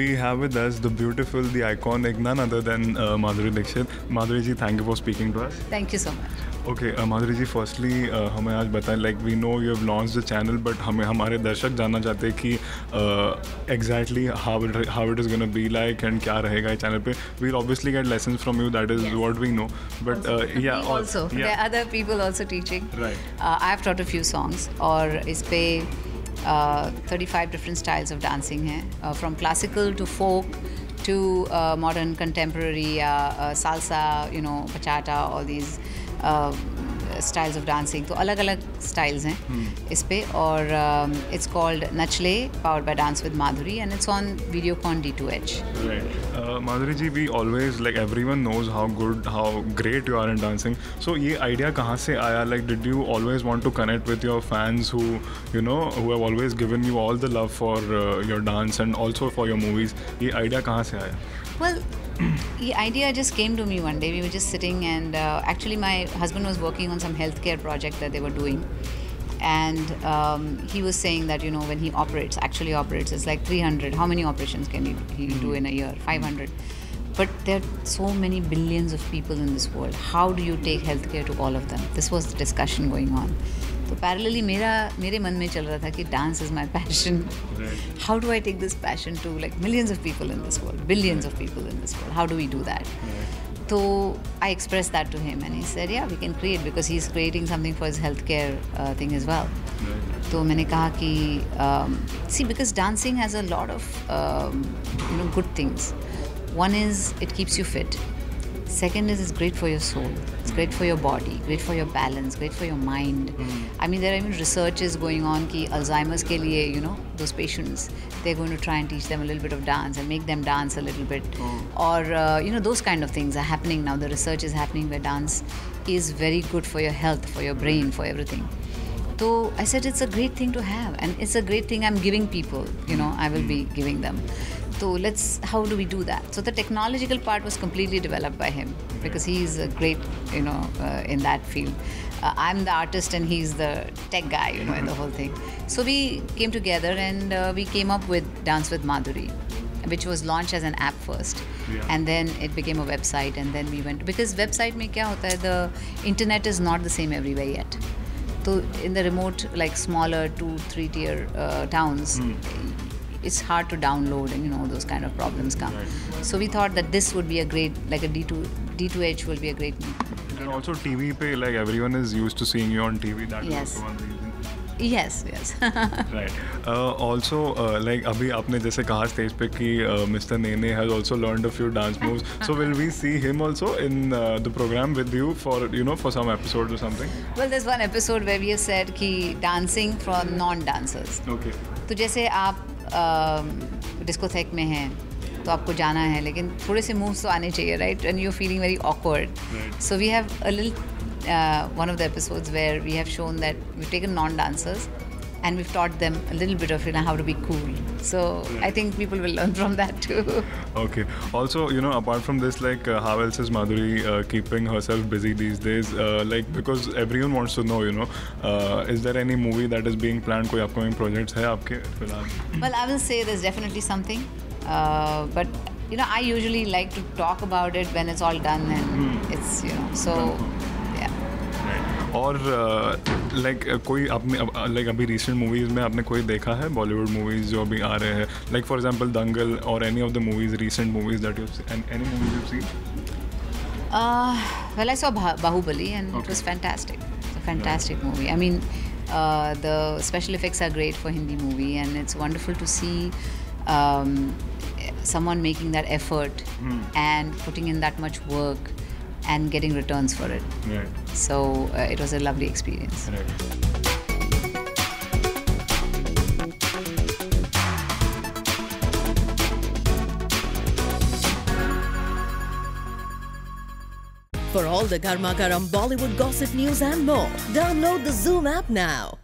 we have with us the beautiful, the iconic, none other than Madhuri Dixit. Madhuri ji, thank you for speaking to us. Thank you so much. Okay, Madhuri ji, firstly हमें आज बताएं, like we know you have launched the channel, but हमें हमारे दर्शक जानना चाहते हैं कि exactly how it is gonna be like and क्या रहेगा इस channel पे. We'll obviously get lessons from you, that is what we know. But There are other people also teaching. Right. I've taught a few songs और इस पे 35 different styles of dancing हैं, from classical to folk to modern contemporary, salsa, bachata, all these styles of dancing. तो अलग अलग styles हैं इस पे और it's called Nachle, powered by Dance with Madhuri, and it's on Videocon D2H. Right. Madhuri ji, we always, like everyone knows how great you are in dancing. So ये idea कहाँ से आया? Like, did you always want to connect with your fans who have always given you all the love for your dance and also for your movies? ये idea कहाँ से आया? Well, the idea just came to me one day. We were just sitting and actually my husband was working on some healthcare project that they were doing, and he was saying that when he actually operates, it's like 300. How many operations can he do in a year? 500. But there are so many billions of people in this world. How do you take healthcare to all of them? This was the discussion going on. So parallelly मेरे मन में चल रहा था कि dance is my passion. Right. How do I take this passion to like millions of people in this world, billions of people in this world? How do we do that? Right. So I expressed that to him and he said, yeah, we can create, because he's creating something for his healthcare thing as well. Right. तो मैंने कहा कि see, because dancing has a lot of good things. One is it keeps you fit. Second is it's great for your soul. It's great for your body, great for your balance, great for your mind. I mean, there are even researches going on कि Alzheimer's के लिए, those patients, they're going to try and teach them a little bit of dance and make them dance a little bit. Or, those kind of things are happening now. The research is happening where dance is very good for your health, for your brain, for everything. So I said it's a great thing to have, and it's a great thing I'm giving people, I will be giving them. So how do we do that? So the technological part was completely developed by him, because he's a great, in that field. I'm the artist and he's the tech guy, in the whole thing. So we came together and we came up with Dance with Madhuri, which was launched as an app first. Yeah. And then it became a website, and then we went, because website mein kya hota hai, the internet is not the same everywhere yet. So in the remote, like smaller 2-3 tier towns, it's hard to download, and those kind of problems come. Right. So we thought that this would be a great, like a D2H will be a great. And also TV pe, like everyone is used to seeing you on TV. That is also one reason. Yes. Right. Also, like अभी आपने जैसे कहा stage पे कि Mr. Nene has also learned a few dance moves. So will we see him also in the program with you for some episodes or something? Well, there's one episode where we have said कि dancing for non-dancers. Okay. तो जैसे आप discotheque में हैं तो आपको जाना है, लेकिन थोड़े से मूव्स तो आने चाहिए, right? And you feeling very awkward. So we have a little one of the episodes where we have shown that we've taken non-dancers and we've taught them a little bit of how to be cool. So I think people will learn from that too. Okay. Also, apart from this, like how else is Madhuri keeping herself busy these days? Like, because everyone wants to know, is there any movie that is being planned? कोई upcoming projects है आपके फिलहाल? Well, I will say there's definitely something, but I usually like to talk about it when it's all done and it's so. और like कोई आपने like अभी recent movies में आपने कोई देखा है बॉलीवुड मूवीज़ जो अभी आ रहे हैं, लाइक फॉर एग्जांपल दंगल और any of the movies, recent movies that you any movies you seen? Well, I saw Bahubali and it was fantastic. It's a fantastic movie. I mean, the special effects are great for Hindi movie, and it's wonderful to see someone making that effort and putting in that much work and getting returns for it. Right. So it was a lovely experience. Right. For all the Garma Garam Bollywood gossip news and more, download the Zoom app now.